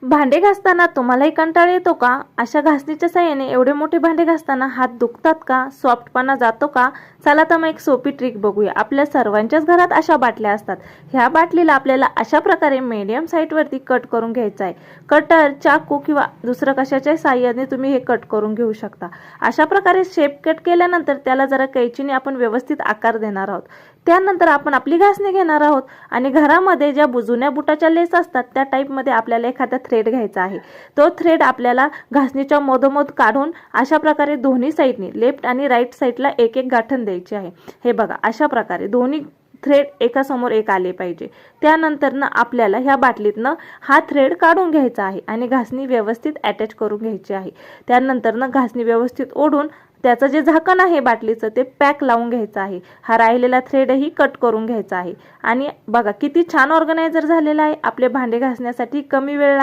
भांडे घासताना तुम्हालाही कंटाळा येतो का? अशा घासणीच्या साहाय्याने एवढे मोठे भांडे घासताना हात दुखतात का? सॉफ्टपणा जातो का? चला तर मग एक सोपी ट्रिक बघूया. आपल्या सर्वांच्याच घरात अशा बाटल्या असतात. ह्या बाटलीला आपल्याला अशा प्रकारे मीडियम साईजवरती कट करून घ्यायचं आहे. कटर, चाकू किंवा दुसरं कशाच्या साहाय्याने तुम्ही हे कट करून घेऊ शकता. अशा प्रकारे शेप कट केल्यानंतर त्याला जरा कैचीने आपण व्यवस्थित आकार देणार आहोत. त्यानंतर आपण आपली घासणी घेणार आहोत आणि घरामध्ये ज्या जुन्या बुटाच्या लेस असतात त्या टाईपमध्ये आपल्याला एखादा थ्रेड घ्यायचा आहे. तो थ्रेड आपल्याला घासणीच्या मधोमध काढून अशा प्रकारे दोन्ही साईडनी लेफ्ट आणि राईट साईडला एक एक गाठण द्यायची आहे. हे बघा, अशा प्रकारे दोन्ही थ्रेड एका समोर एक आले पाहिजे. त्यानंतर आपल्याला ह्या बाटलीतनं हा थ्रेड काढून घ्यायचा आहे आणि घासणी व्यवस्थित अटॅच करून घ्यायची आहे. त्यानंतर घासणी व्यवस्थित ओढून त्याचं जे झाकण आहे बाटलीचं ते पॅक लावून घ्यायचं आहे. हा राहिलेला थ्रेडही कट करून घ्यायचा आहे. आणि बघा किती छान ऑर्गनायझर झालेला आहे. आपले भांडे घासण्यासाठी कमी वेळ लागेल.